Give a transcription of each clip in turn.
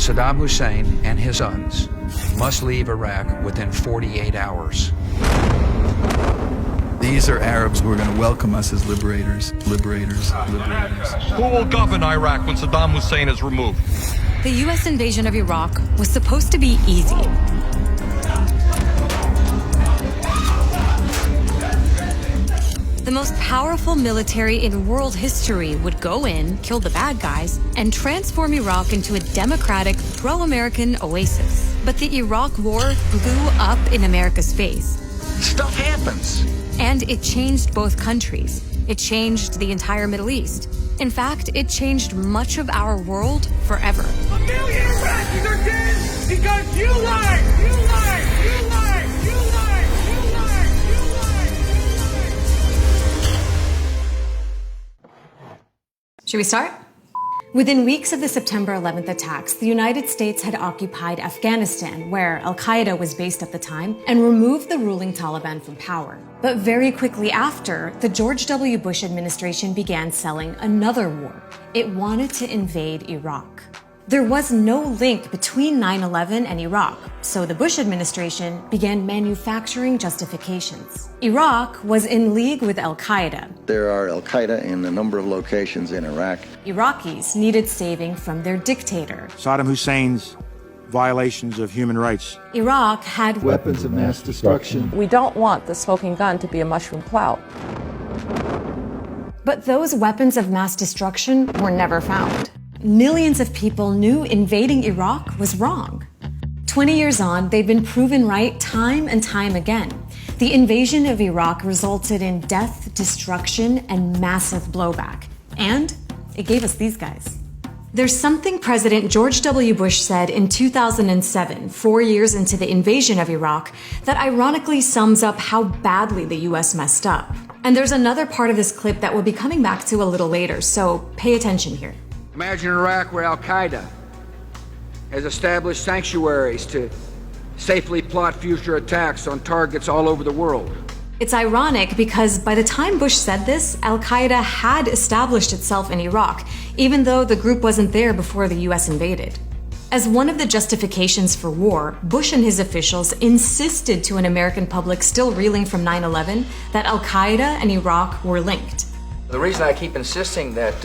Saddam Hussein and his sons must leave Iraq within 48 hours. These are Arabs who are going to welcome us as liberators. Who will govern Iraq when Saddam Hussein is removed? The U.S. invasion of Iraq was supposed to be easy. The most powerful military in world history would go in, kill the bad guys, and transform Iraq into a democratic, pro-American oasis. But the Iraq War blew up in America's face. Stuff happens. And it changed both countries. It changed the entire Middle East. In fact, it changed much of our world forever. 1 million Iraqis are dead because you lied! You lied! You lied! You lied! You lied! You lied! Should we start? Within weeks of the September 11th attacks, the United States had occupied Afghanistan, where Al-Qaeda was based at the time, and removed the ruling Taliban from power. But very quickly after, the George W. Bush administration began selling another war. It wanted to invade Iraq. There was no link between 9/11 and Iraq, so the Bush administration began manufacturing justifications. Iraq was in league with Al-Qaeda. There are Al-Qaeda in a number of locations in Iraq. Iraqis needed saving from their dictator. Saddam Hussein's violations of human rights. Iraq had Weapons of mass destruction. We don't want the smoking gun to be a mushroom cloud. But those weapons of mass destruction were never found. Millions of people knew invading Iraq was wrong. 20 years on, they've been proven right time and time again. The invasion of Iraq resulted in death, destruction, and massive blowback. And it gave us these guys. There's something President George W. Bush said in 2007, 4 years into the invasion of Iraq, that ironically sums up how badly the US messed up. And there's another part of this clip that we'll be coming back to a little later, so pay attention here. Imagine Iraq where Al-Qaeda has established sanctuaries to safely plot future attacks on targets all over the world. It's ironic because by the time Bush said this, Al-Qaeda had established itself in Iraq, even though the group wasn't there before the US invaded. As one of the justifications for war, Bush and his officials insisted to an American public still reeling from 9/11 that Al-Qaeda and Iraq were linked. The reason I keep insisting that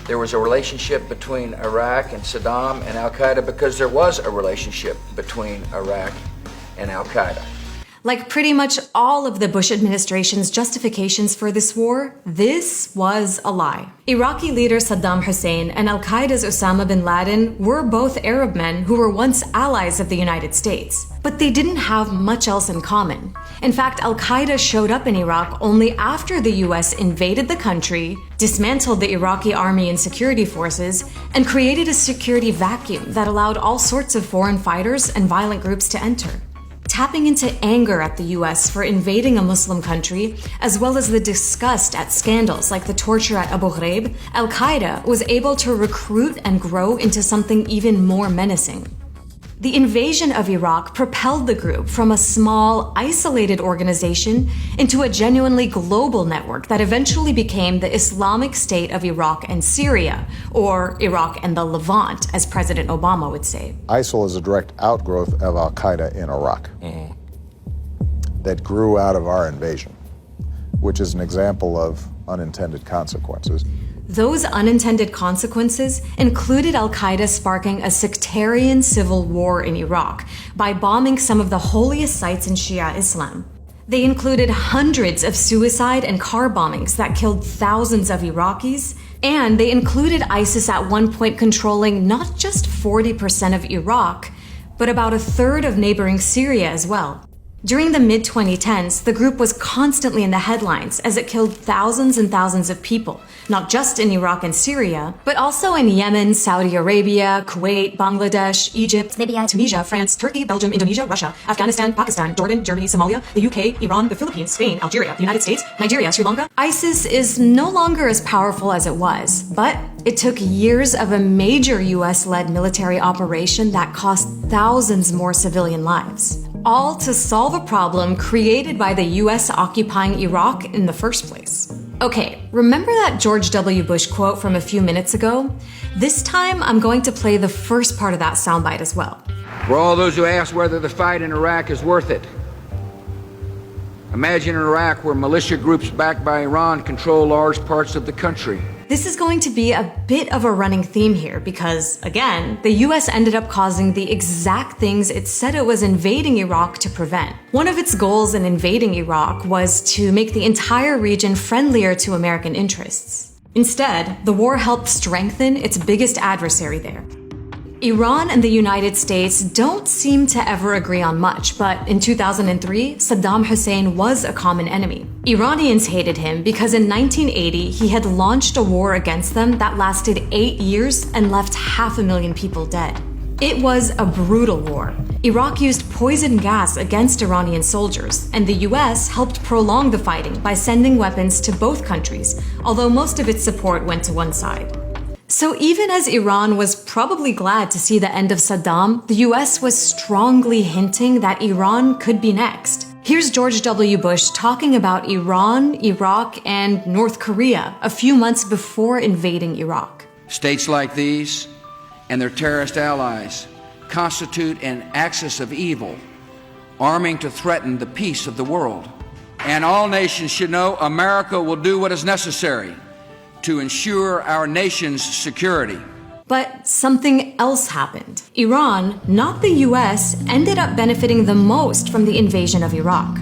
there was a relationship between Iraq and Saddam and Al-Qaeda because there was a relationship between Iraq and Al-Qaeda. Like pretty much all of the Bush administration's justifications for this war, this was a lie. Iraqi leader Saddam Hussein and Al-Qaeda's Osama bin Laden were both Arab men who were once allies of the United States. But they didn't have much else in common. In fact, Al-Qaeda showed up in Iraq only after the US invaded the country, dismantled the Iraqi army and security forces, and created a security vacuum that allowed all sorts of foreign fighters and violent groups to enter. Tapping into anger at the US for invading a Muslim country, as well as the disgust at scandals like the torture at Abu Ghraib, Al-Qaeda was able to recruit and grow into something even more menacing. The invasion of Iraq propelled the group from a small, isolated organization into a genuinely global network that eventually became the Islamic State of Iraq and Syria, or Iraq and the Levant, as President Obama would say. ISIL is a direct outgrowth of Al-Qaeda in Iraq that grew out of our invasion, which is an example of unintended consequences. Those unintended consequences included Al-Qaeda sparking a sectarian civil war in Iraq by bombing some of the holiest sites in Shia Islam. They included hundreds of suicide and car bombings that killed thousands of Iraqis, and they included ISIS at one point controlling not just 40% of Iraq, but about a third of neighboring Syria as well. During the mid-2010s, the group was constantly in the headlines as it killed thousands and thousands of people, not just in Iraq and Syria, but also in Yemen, Saudi Arabia, Kuwait, Bangladesh, Egypt, Libya, Tunisia, France, Turkey, Belgium, Indonesia, Russia, Afghanistan, Pakistan, Jordan, Germany, Somalia, the UK, Iran, the Philippines, Spain, Algeria, the United States, Nigeria, Sri Lanka. ISIS is no longer as powerful as it was, but it took years of a major US-led military operation that cost thousands more civilian lives, all to solve a problem created by the US occupying Iraq in the first place. Okay, remember that George W. Bush quote from a few minutes ago? This time, I'm going to play the first part of that soundbite as well. For all those who ask whether the fight in Iraq is worth it, imagine an Iraq where militia groups backed by Iran control large parts of the country. This is going to be a bit of a running theme here because, again, the US ended up causing the exact things it said it was invading Iraq to prevent. One of its goals in invading Iraq was to make the entire region friendlier to American interests. Instead, the war helped strengthen its biggest adversary there. Iran and the United States don't seem to ever agree on much, but in 2003, Saddam Hussein was a common enemy. Iranians hated him because in 1980, he had launched a war against them that lasted 8 years and left 500,000 people dead. It was a brutal war. Iraq used poison gas against Iranian soldiers, and the US helped prolong the fighting by sending weapons to both countries, although most of its support went to one side. So even as Iran was probably glad to see the end of Saddam, the US was strongly hinting that Iran could be next. Here's George W. Bush talking about Iran, Iraq, and North Korea a few months before invading Iraq. States like these and their terrorist allies constitute an axis of evil, arming to threaten the peace of the world. And all nations should know America will do what is necessary to ensure our nation's security. But something else happened. Iran, not the US, ended up benefiting the most from the invasion of Iraq.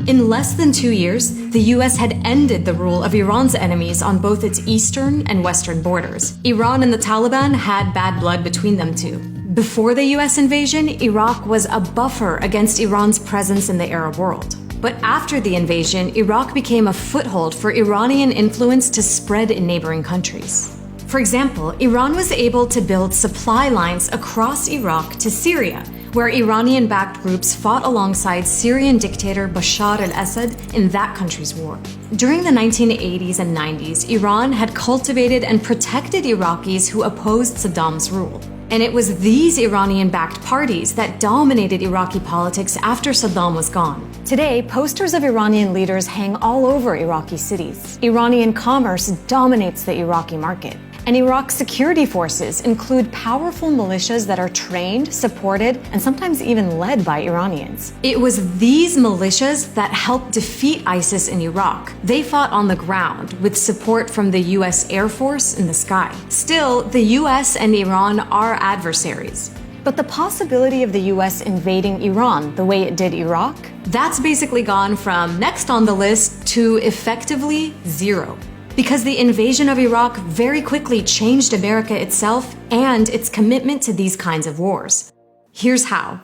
In less than 2 years, the US had ended the rule of Iran's enemies on both its eastern and western borders. Iran and the Taliban had bad blood between them too. Before the US invasion, Iraq was a buffer against Iran's presence in the Arab world. But after the invasion, Iraq became a foothold for Iranian influence to spread in neighboring countries. For example, Iran was able to build supply lines across Iraq to Syria, where Iranian-backed groups fought alongside Syrian dictator Bashar al-Assad in that country's war. During the 1980s and 90s, Iran had cultivated and protected Iraqis who opposed Saddam's rule. And it was these Iranian-backed parties that dominated Iraqi politics after Saddam was gone. Today, posters of Iranian leaders hang all over Iraqi cities. Iranian commerce dominates the Iraqi market. And Iraq's security forces include powerful militias that are trained, supported, and sometimes even led by Iranians. It was these militias that helped defeat ISIS in Iraq. They fought on the ground with support from the US Air Force in the sky. Still, the US and Iran are adversaries. But the possibility of the US invading Iran the way it did Iraq, that's basically gone from next on the list to effectively zero. Because the invasion of Iraq very quickly changed America itself and its commitment to these kinds of wars. Here's how.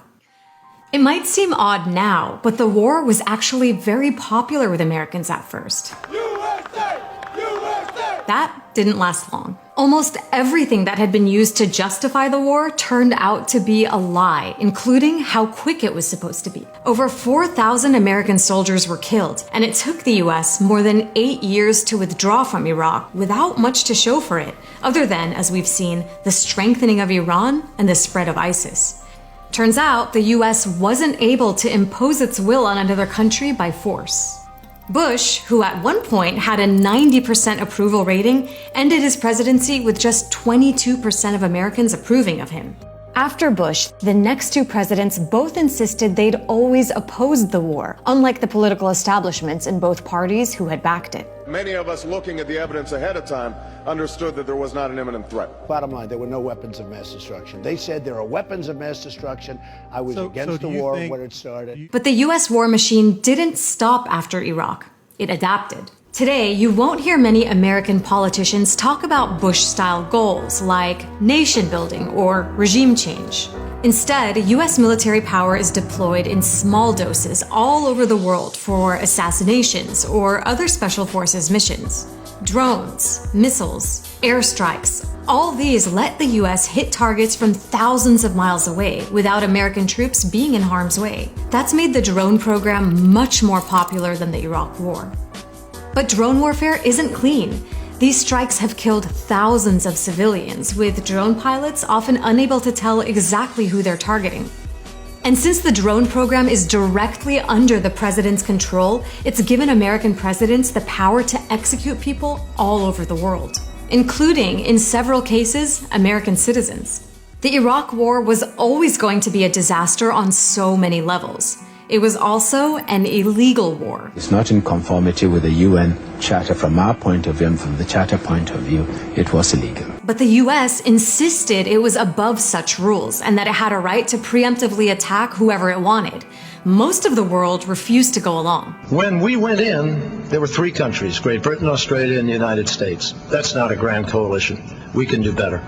It might seem odd now, but the war was actually very popular with Americans at first. USA! USA! That didn't last long. Almost everything that had been used to justify the war turned out to be a lie, including how quick it was supposed to be. Over 4,000 American soldiers were killed, and it took the US more than 8 years to withdraw from Iraq without much to show for it, other than, as we've seen, the strengthening of Iran and the spread of ISIS. Turns out the US wasn't able to impose its will on another country by force. Bush, who at one point had a 90% approval rating, ended his presidency with just 22% of Americans approving of him. After Bush, the next two presidents both insisted they'd always opposed the war, unlike the political establishments in both parties who had backed it. Many of us looking at the evidence ahead of time understood that there was not an imminent threat. Bottom line, there were no weapons of mass destruction. They said there are weapons of mass destruction. I was against the war when it started. But the US war machine didn't stop after Iraq. It adapted. Today, you won't hear many American politicians talk about Bush-style goals like nation building or regime change. Instead, US military power is deployed in small doses all over the world for assassinations or other special forces missions. Drones, missiles, airstrikes, all these let the US hit targets from thousands of miles away without American troops being in harm's way. That's made the drone program much more popular than the Iraq War. But drone warfare isn't clean. These strikes have killed thousands of civilians, with drone pilots often unable to tell exactly who they're targeting. And since the drone program is directly under the president's control, it's given American presidents the power to execute people all over the world, including, in several cases, American citizens. The Iraq War was always going to be a disaster on so many levels. It was also an illegal war. It's not in conformity with the UN Charter from our point of view, and from the Charter point of view, it was illegal. But the US insisted it was above such rules and that it had a right to preemptively attack whoever it wanted. Most of the world refused to go along. When we went in, there were 3 countries, Great Britain, Australia, and the United States. That's not a grand coalition. We can do better.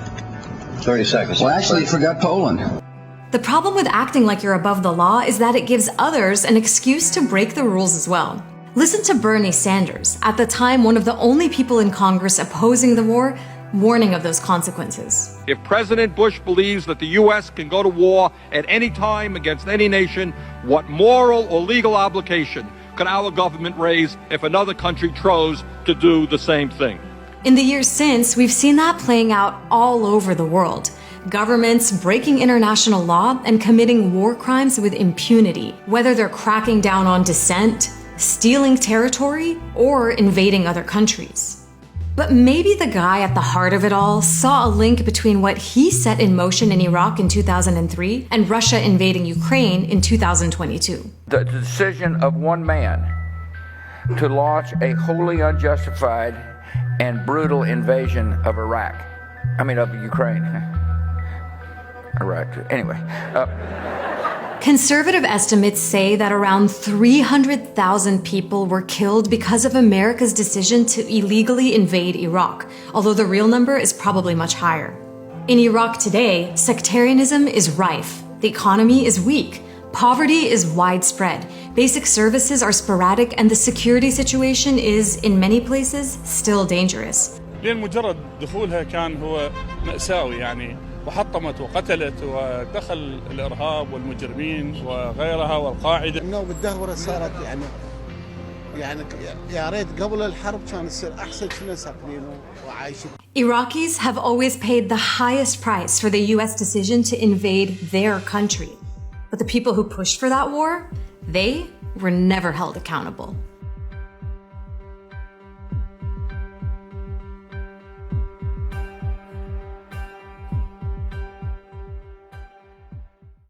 30 seconds. Well, actually, you forgot Poland. The problem with acting like you're above the law is that it gives others an excuse to break the rules as well. Listen to Bernie Sanders, at the time one of the only people in Congress opposing the war, warning of those consequences. If President Bush believes that the U.S. can go to war at any time against any nation, what moral or legal obligation could our government raise if another country chose to do the same thing? In the years since, we've seen that playing out all over the world. Governments breaking international law and committing war crimes with impunity, whether they're cracking down on dissent, stealing territory, or invading other countries. But maybe the guy at the heart of it all saw a link between what he set in motion in Iraq in 2003 and Russia invading Ukraine in 2022. The decision of one man to launch a wholly unjustified and brutal invasion of Ukraine. Iraq. Anyway. Conservative estimates say that around 300,000 people were killed because of America's decision to illegally invade Iraq, although the real number is probably much higher. In Iraq today, sectarianism is rife, the economy is weak, poverty is widespread, basic services are sporadic, and the security situation is, in many places, still dangerous. لأن مجرد دخولها كان هو مأساوي يعني وحطمت وقتلت ودخل الإرهاب والمجرمين وغيرها والقاعدة. إنه بالدهورة صارت يعني يا ريت قبل الحرب كان يصير أحسن كنا ساكنين وعايشين. Iraqis have always paid the highest price for the US decision to invade their country. But the people who pushed for that war, they were never held accountable.